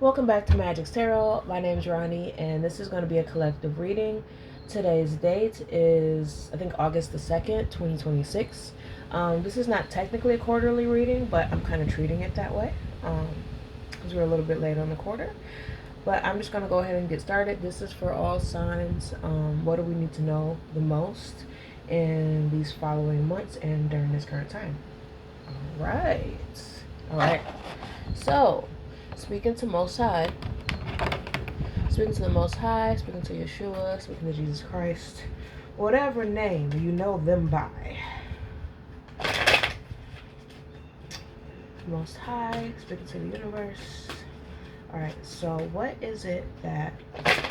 Welcome back to Magic's Tarot. My name is Ronnie, and this is going to be a collective reading. Today's date is, I think, August the 2nd, 2026. This is not technically a quarterly reading, but I'm kind of treating it that way because we're a little bit late on the quarter. But I'm just going to go ahead and get started. This is for all signs. What do we need to know the most in these following months and during this current time? All right. So, speaking to Most High, speaking to the Most High, speaking to Yeshua, speaking to Jesus Christ, whatever name you know them by. Most High, speaking to the universe. Alright, so what is it that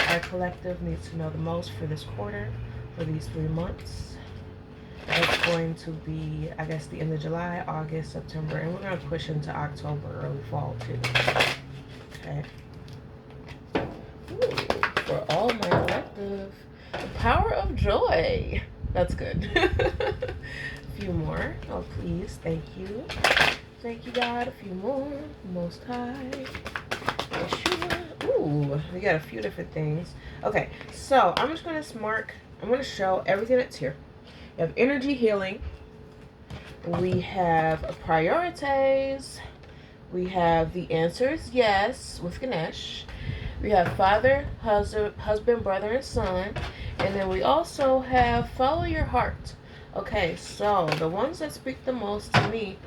our collective needs to know the most for this quarter, for these 3 months? It's going to be, I guess, the end of July, August, September, and we're going to push into October, early fall, too. Okay. Ooh, for all my collective, the power of joy. That's good. A few more. Oh, please. Thank you. Thank you, God. A few more. Most High. Yeshua. Ooh, we got a few different things. Okay, so I'm just going to show everything that's here. We have energy healing. We have priorities. We have the answers yes with Ganesh. We have father, husband, brother, and son. And then we also have follow your heart. Okay, so the ones that speak the most to me,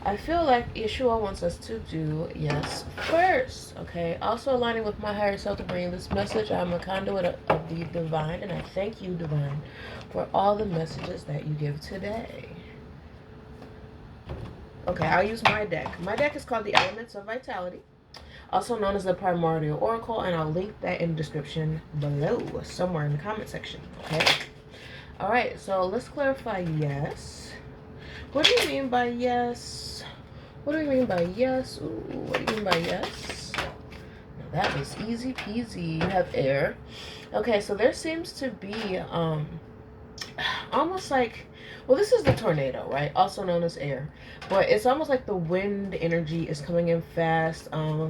I feel like Yeshua wants us to do yes first. Okay, also aligning with my higher self to bring this message. I'm a conduit of the divine, and I thank you, divine, for all the messages that you give today. Okay, I'll use my deck. My deck is called the Elements of Vitality, also known as the Primordial Oracle, and I'll link that in the description below, somewhere in the comment section, okay? Alright, so let's clarify yes. What do you mean by yes? What do you mean by yes? Ooh, what do you mean by yes? Now that was easy peasy. You have air. Okay, so there seems to be almost like, well, this is the tornado, right? Also known as air. But it's almost like the wind energy is coming in fast.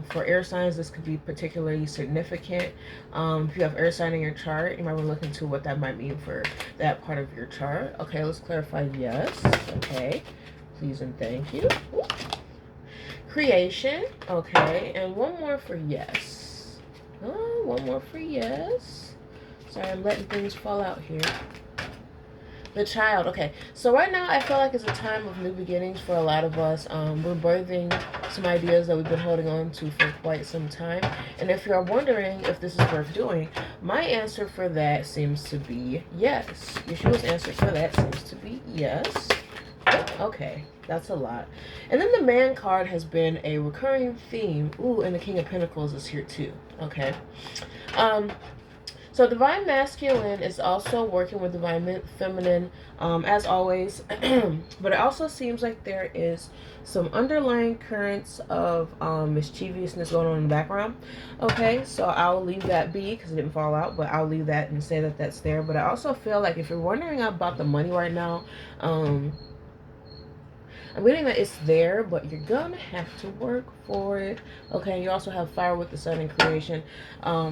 For air signs, this could be particularly significant. If you have air sign in your chart, you might want to look into what that might mean for that part of your chart. Okay, let's clarify yes. Okay, please and thank you. Ooh. Creation. Okay, and one more for yes. Oh, one more for yes. Sorry, I'm letting things fall out here. The child. Okay, so right now I feel like it's a time of new beginnings for a lot of us. We're birthing some ideas that we've been holding on to for quite some time. And if you're wondering if this is worth doing, my answer for that seems to be yes. Yeshua's answer for that seems to be yes. Okay, that's a lot. And then the man card has been a recurring theme. Ooh, and the King of Pentacles is here too. Okay. So Divine Masculine is also working with Divine Feminine, as always. But it also seems like there is some underlying currents of mischievousness going on in the background. Okay, so I'll leave that be because it didn't fall out, but I'll leave that and say that that's there. But I also feel like if you're wondering about the money right now, I'm getting that it's there, but you're gonna have to work for it. Okay, you also have fire with the sun and creation.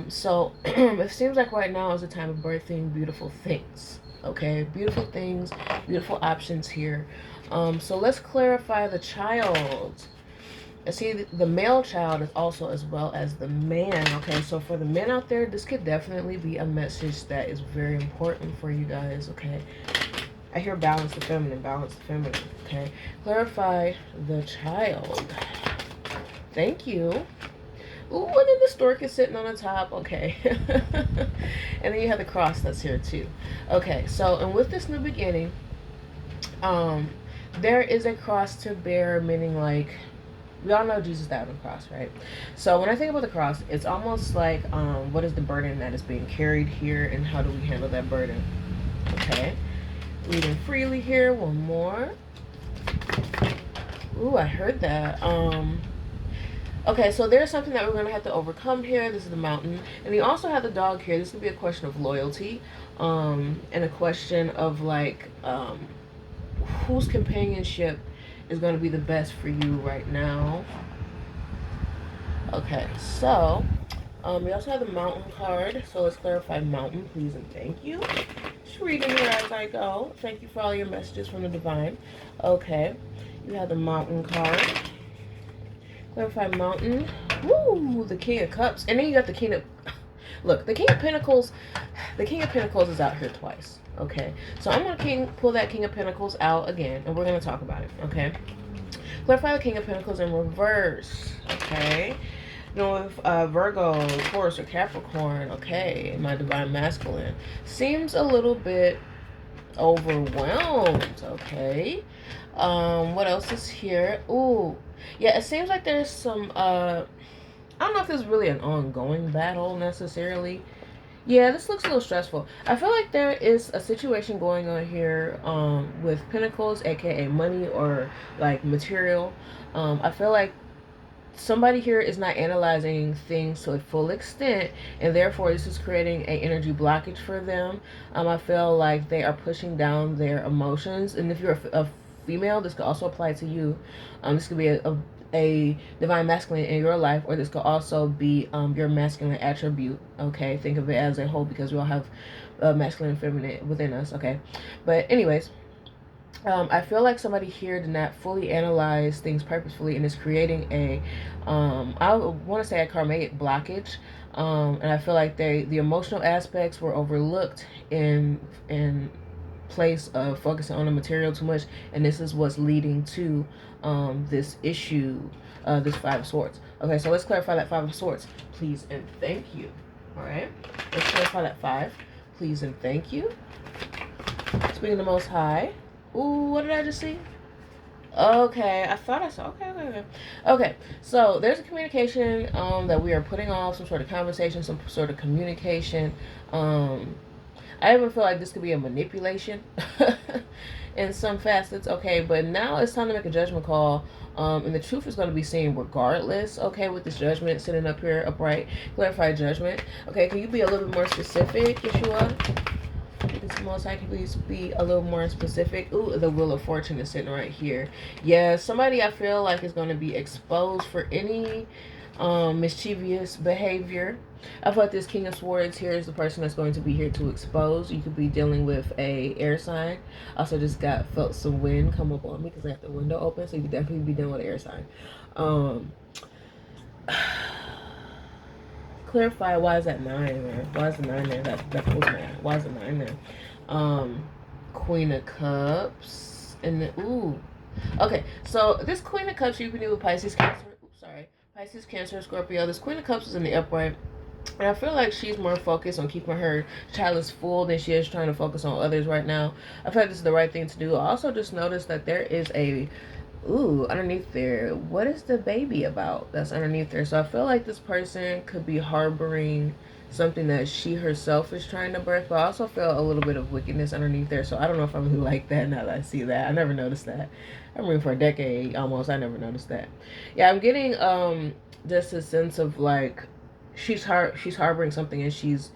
So it seems like right now is a time of birthing beautiful things. Okay, beautiful things, beautiful options here. So let's clarify the child. I see the male child is also as well as the man. Okay, so for the men out there, this could definitely be a message that is very important for you guys. Okay, I hear balance the feminine, okay? Clarify the child. Thank you. Ooh, and then the stork is sitting on the top, okay. And then you have the cross that's here too. Okay, so, and with this new beginning, there is a cross to bear, meaning like, we all know Jesus died on the cross, right? So when I think about the cross, it's almost like, what is the burden that is being carried here, and how do we handle that burden? Okay. Reading freely here. One more. Ooh, I heard that. Okay, so there's something that we're going to have to overcome here. This is the mountain. And you also have the dog here. This could be a question of loyalty. And a question of like, whose companionship is going to be the best for you right now. Okay, so we also have the mountain card. So let's clarify mountain, please and thank you. Just reading here as I go. Thank you for all your messages from the divine. Okay, you have the mountain card. Clarify mountain. Woo! The King of Cups, and then you got the King of. Look, the King of Pentacles. The King of Pentacles is out here twice. Okay, so I'm gonna pull that King of Pentacles out again, and we're gonna talk about it. Okay. Clarify the King of Pentacles in reverse. Okay. You know, with Virgo, Taurus, or Capricorn, okay, my divine masculine seems a little bit overwhelmed. Okay. What else is here? Ooh, yeah, it seems like there's some I don't know if this is really an ongoing battle necessarily. Yeah, this looks a little stressful. I feel like there is a situation going on here with Pentacles, aka money or like material. I feel like somebody here is not analyzing things to a full extent, and therefore this is creating a energy blockage for them. I feel like they are pushing down their emotions, and if you're a female, this could also apply to you. This could be a divine masculine in your life, or this could also be your masculine attribute. Okay, think of it as a whole, because we all have masculine and feminine within us. Okay, but anyways, I feel like somebody here did not fully analyze things purposefully, and is creating a, I want to say a karmic blockage. And I feel like the emotional aspects were overlooked in place of focusing on the material too much, and this is what's leading to this issue, this Five of Swords. Okay, so let's clarify that Five of Swords, please and thank you. All right, let's clarify that five, please and thank you. Speaking the Most High. Ooh, what did I just see? Okay, I thought I saw. Okay, so there's a communication that we are putting off, some sort of conversation, some sort of communication. I even feel like this could be a manipulation in some facets. Okay, but now it's time to make a judgment call. And the truth is going to be seen regardless. Okay, with this judgment sitting up here upright, clarify judgment. Okay, can you be a little bit more specific, Yeshua? This Most High, can please be a little more specific? Ooh, the Wheel of Fortune is sitting right here. Yeah, somebody I feel like is going to be exposed for any mischievous behavior. I feel like this King of Swords here is the person that's going to be here to expose. You could be dealing with a air sign. Also just felt some wind come up on me because I have the window open, so you could definitely be dealing with an air sign. Clarify, why is that 9 there? Why is the 9 there? That pulls my eye. Why is the 9 there? Queen of Cups. And then, ooh. Okay, so this Queen of Cups, you can do with Pisces, Cancer. Oops, sorry. Pisces, Cancer, Scorpio. This Queen of Cups is in the upright. And I feel like she's more focused on keeping her chalice full than she is trying to focus on others right now. I feel like this is the right thing to do. I also just noticed that there is a underneath there. What is the baby about that's underneath there? So I feel like this person could be harboring something that she herself is trying to birth, but I also feel a little bit of wickedness underneath there. So I don't know if I really like that now that I see that. I never noticed that. I've been reading for a decade almost. I never noticed that. Yeah, I'm getting just a sense of like she's harboring something, and she's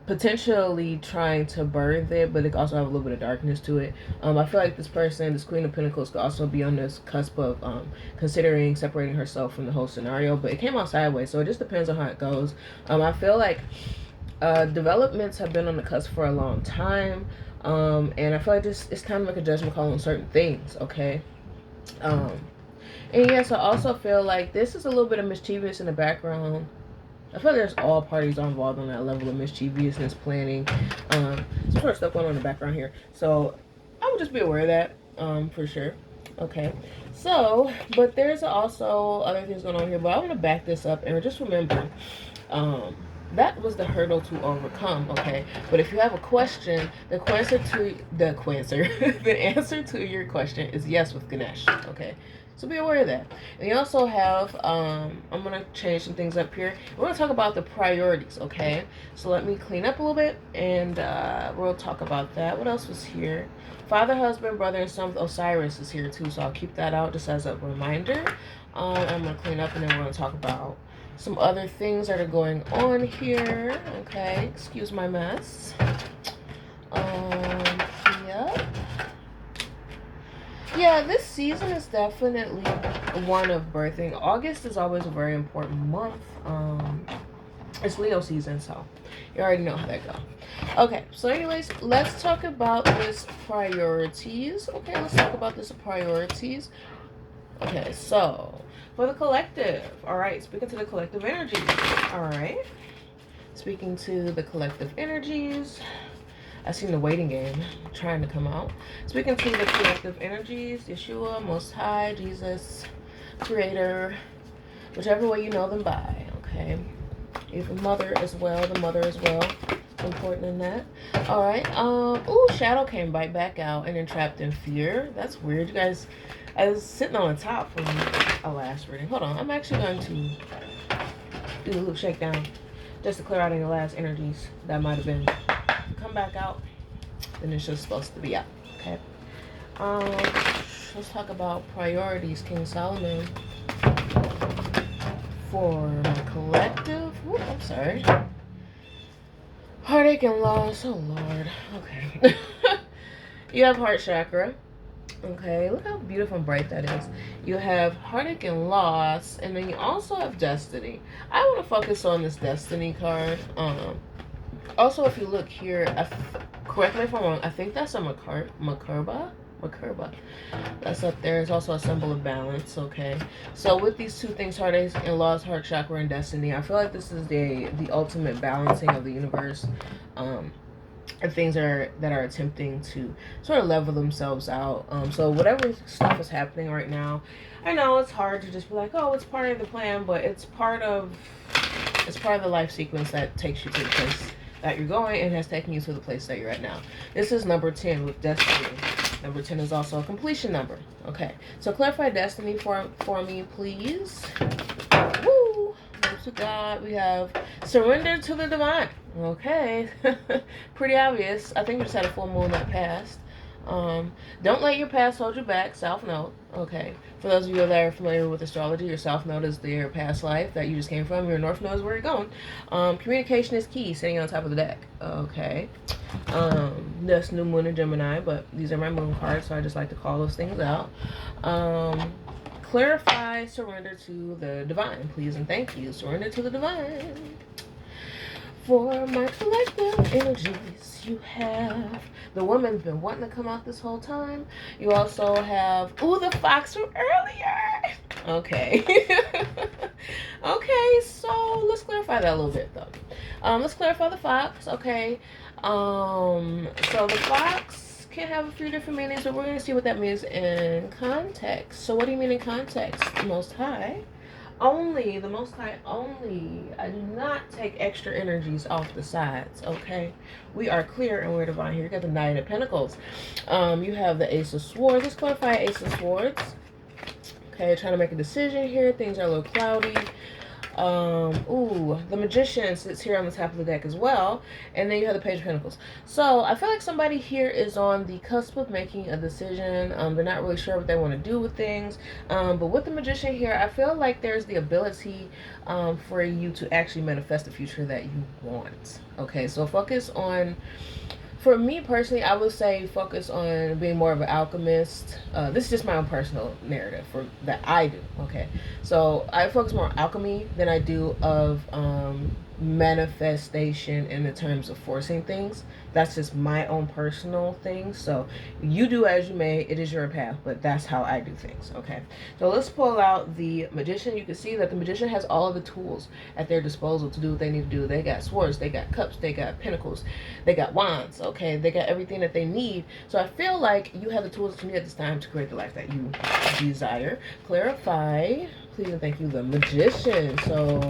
potentially trying to birth it, but it also have a little bit of darkness to it. I feel like this person, this Queen of Pentacles, could also be on this cusp of considering separating herself from the whole scenario, but it came out sideways, so it just depends on how it goes. I feel like developments have been on the cusp for a long time, and I feel like it's time to make a judgment call on certain things, okay? And yes, I also feel like this is a little bit of mischievous in the background. I feel like there's all parties involved on that level of mischievousness, planning, some sort of stuff going on in the background here. So I would just be aware of that, for sure. Okay, so, but there's also other things going on here, but I want to back this up and just remember, that was the hurdle to overcome, okay? But if you have a question, the answer to your question is yes with Ganesh, okay? So be aware of that. And you also have, I'm going to change some things up here. We're going to talk about the priorities, okay? So let me clean up a little bit, and we'll talk about that. What else was here? Father, husband, brother, and son of Osiris is here too, so I'll keep that out just as a reminder. I'm going to clean up, and then we're going to talk about some other things that are going on here, okay? Excuse my mess. Yep. Yeah, this season is definitely one of birthing. August is always a very important month. It's Leo season, so you already know how that goes. Okay, so anyways, let's talk about this priorities. Okay, let's talk about this priorities. Okay, so for the collective, all right, speaking to the collective energies, all right, speaking to the collective energies. I seen the waiting game trying to come out. Speaking to the collective energies, Yeshua, Most High, Jesus, Creator, whichever way you know them by, okay? Even Mother as well, the Mother as well. Important in that. All right. Ooh, Shadow came right back out and then Trapped in Fear. That's weird. You guys, I was sitting on the top from a last reading. Hold on. I'm actually going to do a little shakedown just to clear out any last energies that might have been come back out. Then it's just supposed to be out. Okay. Let's talk about priorities, King Solomon. For my collective. Whoop, I'm sorry. Heartache and loss. Oh, Lord. Okay. You have heart chakra. Okay. Look how beautiful and bright that is. You have heartache and loss. And then you also have destiny. I want to focus on this destiny card. Also, if you look here, correct me if I'm wrong, I think that's a Makerba. That's up there. It's also a symbol of balance. Okay, so with these two things, heartache and loss, heart chakra and destiny, I feel like this is the ultimate balancing of the universe, and things that are attempting to sort of level themselves out. So whatever stuff is happening right now, I know it's hard to just be like, oh, it's part of the plan, but it's part of the life sequence that takes you to the place that you're going and has taken you to the place that you're at now. This is number 10 with destiny. Number 10 is also a completion number. Okay, so clarify destiny for me, please. Woo! Thanks to God. We have surrender to the divine. Okay, pretty obvious. I think we just had a full moon that passed. Don't let your past hold you back. South Node. Okay. For those of you that are familiar with astrology, your South Node is your past life that you just came from. Your North Node is where you're going. Communication is key. Sitting on top of the deck. Okay. That's new moon in Gemini, but these are my moon cards, so I just like to call those things out. Clarify surrender to the divine, please and thank you. Surrender to the divine. For my collective energies, you have the woman's been wanting to come out this whole time. You also have, ooh, the fox from earlier. Okay. Okay, so let's clarify that a little bit, though. Let's clarify the fox, okay. So the fox can have a few different meanings, but we're going to see what that means in context. So what do you mean in context? Most High. Only, the Most High only. I do not take extra energies off the sides, okay? We are clear and we're divine here. You got the Knight of Pentacles. You have the Ace of Swords. Let's clarify Ace of Swords. Okay, trying to make a decision here. Things are a little cloudy. Ooh, the Magician sits here on the top of the deck as well. And then you have the Page of Pentacles. So I feel like somebody here is on the cusp of making a decision. They're not really sure what they want to do with things. But with the Magician here, I feel like there's the ability for you to actually manifest the future that you want. Okay, so focus on... For me personally, I would say focus on being more of an alchemist. This is just my own personal narrative that I do. Okay, so I focus more on alchemy than I do of manifestation in the terms of forcing things. That's just my own personal thing. So you do as you may. It is your path, but that's how I do things. Okay, so let's pull out the Magician. You can see that the Magician has all of the tools at their disposal to do what they need to do. They got swords, they got cups, they got pentacles, they got wands. Okay, they got everything that they need. So I feel like you have the tools that you need at this time to create the life that you desire. Clarify, please and thank you, the Magician. So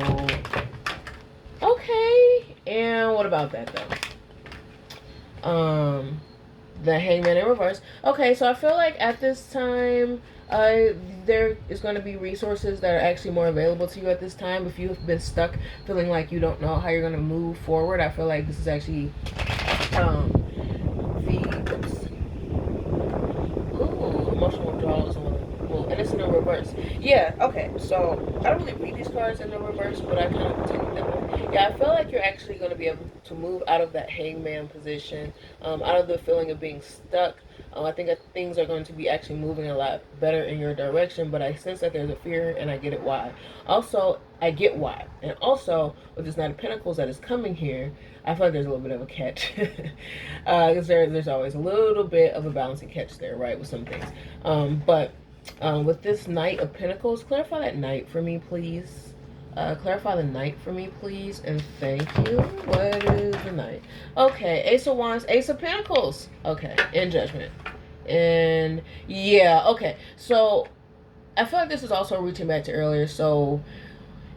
okay, and what about that though? The Hangman in reverse. Okay, so I feel like at this time, there is going to be resources that are actually more available to you at this time. If you've been stuck feeling like you don't know how you're going to move forward, I feel like this is actually emotional withdrawal is one. Well, and it's in the reverse. Yeah, okay. So I don't really read these cards in the reverse, but I kind of continue that way. Yeah, I feel like you're actually going to be able to move out of that hangman position, out of the feeling of being stuck. I think that things are going to be actually moving a lot better in your direction, but I sense that there's a fear, and I get it why. Also, I get why. And also, with this Knight of Pentacles that is coming here, I feel like there's a little bit of a catch. Because there's always a little bit of a balancing catch there, right, with some things. But with this Knight of Pentacles, clarify that Knight for me, please. Clarify the Knight for me, please, and thank you. What is the Knight? Okay, Ace of Wands, Ace of Pentacles. Okay, in Judgment. And yeah, okay. So I feel like this is also reaching back to earlier. So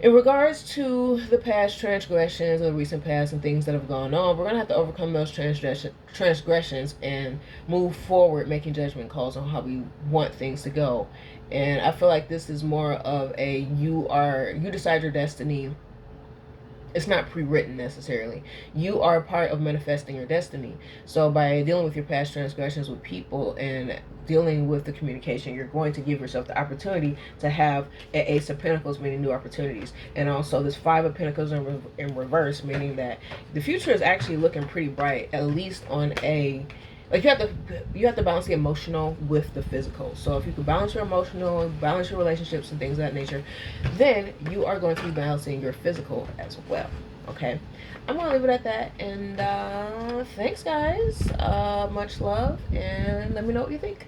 in regards to the past transgressions of the recent past and things that have gone on, we're going to have to overcome those transgressions and move forward, making judgment calls on how we want things to go. And I feel like this is more of a you decide your destiny. It's not pre-written necessarily. You are a part of manifesting your destiny. So by dealing with your past transgressions with people and dealing with the communication, you're going to give yourself the opportunity to have an Ace of Pentacles, meaning new opportunities, and also this Five of Pentacles in reverse, meaning that the future is actually looking pretty bright, at least on a like you have to balance the emotional with the physical. So if you can balance your emotional, balance your relationships and things of that nature, then you are going to be balancing your physical as well. Okay, I'm gonna leave it at that, and thanks guys, much love, and let me know what you think.